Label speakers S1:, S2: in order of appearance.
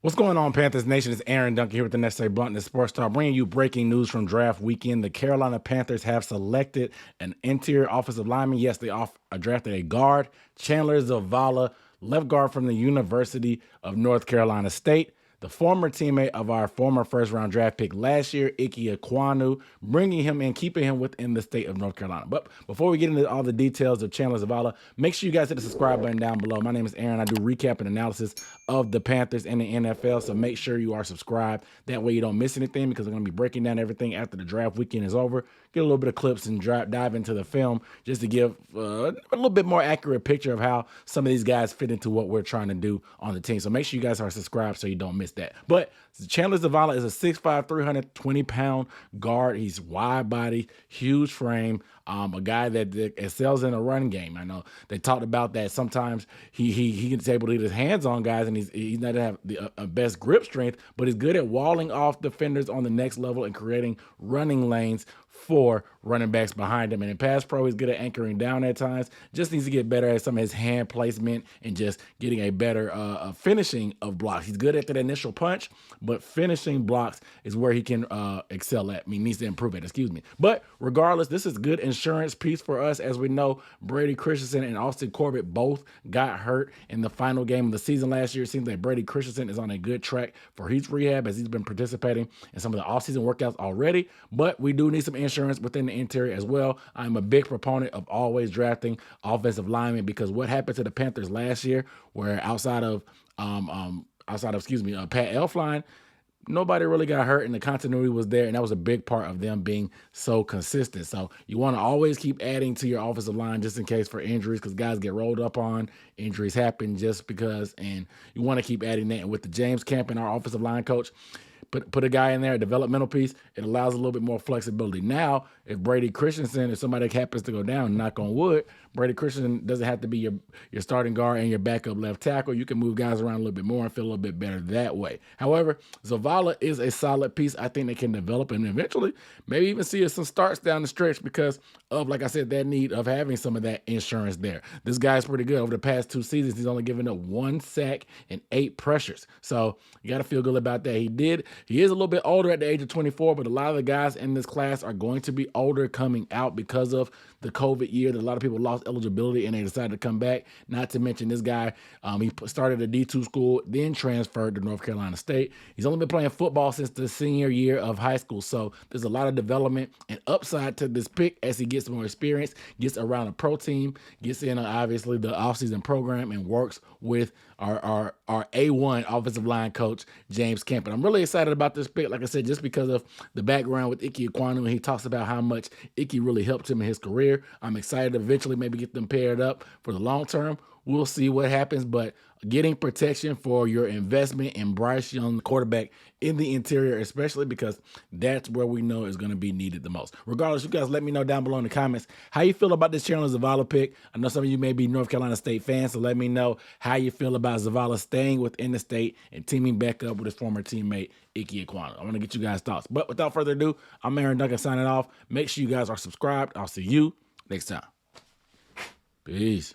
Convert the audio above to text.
S1: What's going on, Panthers Nation? It's Aaron Duncan here with the Necessary Bluntness Sports Talk, bringing you breaking news from draft weekend. The Carolina Panthers have selected an interior offensive lineman. Yes, they drafted a guard, Chandler Zavala, left guard from the University of North Carolina State. The former teammate of our former first-round draft pick last year, Ike Ekwonu, bringing him in, keeping him within the state of North Carolina. But before we get into all the details of Chandler Zavala, make sure you guys hit the subscribe button down below. My name is Aaron. I do recap and analysis of the Panthers and the NFL, so make sure you are subscribed. That way you don't miss anything, because I'm going to be breaking down everything after the draft weekend is over. Get a little bit of clips and dive into the film just to give a little bit more accurate picture of how some of these guys fit into what we're trying to do on the team. So make sure you guys are subscribed so you don't miss that. But Chandler Zavala is a 6'5", 320-pound guard. He's wide body, huge frame, a guy that excels in a run game. I know they talked about that. Sometimes he's able to get his hands on guys, and he's not have the best grip strength, but he's good at walling off defenders on the next level and creating running lanes for running backs behind him. And in pass pro, he's good at anchoring down at times. Just needs to get better at some of his hand placement and just getting a better finishing of blocks. He's good at that initial punch, but finishing blocks is where he can excel at. Needs to improve it, excuse me. But regardless, this is good insurance piece for us. As we know, Brady Christensen and Austin Corbett both got hurt in the final game of the season last year. It seems like Brady Christensen is on a good track for his rehab, as he's been participating in some of the offseason workouts already. But we do need some insurance within the interior as well. I'm a big proponent of always drafting offensive linemen, because what happened to the Panthers last year, where outside of Pat Elflein, nobody really got hurt, and the continuity was there, and that was a big part of them being so consistent. So you want to always keep adding to your offensive line just in case for injuries, because guys get rolled up on. Injuries happen just because, and you want to keep adding that. And with the James Camp and our offensive line coach, put a guy in there, a developmental piece, it allows a little bit more flexibility. Now, if Brady Christensen, if somebody happens to go down, knock on wood, Brady Christensen doesn't have to be your starting guard and your backup left tackle. You can move guys around a little bit more and feel a little bit better that way. However, Zavala is a solid piece. I think they can develop and eventually maybe even see some starts down the stretch because of, like I said, that need of having some of that insurance there. This guy's pretty good. Over the past 2 seasons, he's only given up 1 sack and 8 pressures. So you got to feel good about that. He is a little bit older at the age of 24, but a lot of the guys in this class are going to be older coming out because of the COVID year that a lot of people lost eligibility and they decided to come back. Not to mention this guy, he started a D2 school, then transferred to North Carolina State. He's only been playing football since the senior year of high school, so there's a lot of development and upside to this pick as he gets more experience, gets around a pro team, gets in obviously the offseason program, and works with our A1 offensive line coach, James Camp. And I'm really excited about this pick, like I said, just because of the background with Ike Ekwonu, and he talks about how much Ike really helped him in his career. I'm excited to eventually maybe get them paired up for the long term. We'll see what happens, but getting protection for your investment in Bryce Young, the quarterback, in the interior, especially because that's where we know is going to be needed the most. Regardless, you guys let me know down below in the comments how you feel about this Chandler Zavala pick. I know some of you may be North Carolina State fans, so let me know how you feel about Zavala staying within the state and teaming back up with his former teammate, Ike Ekwonu. I want to get you guys' thoughts. But without further ado, I'm Aaron Duncan signing off. Make sure you guys are subscribed. I'll see you next time. Peace.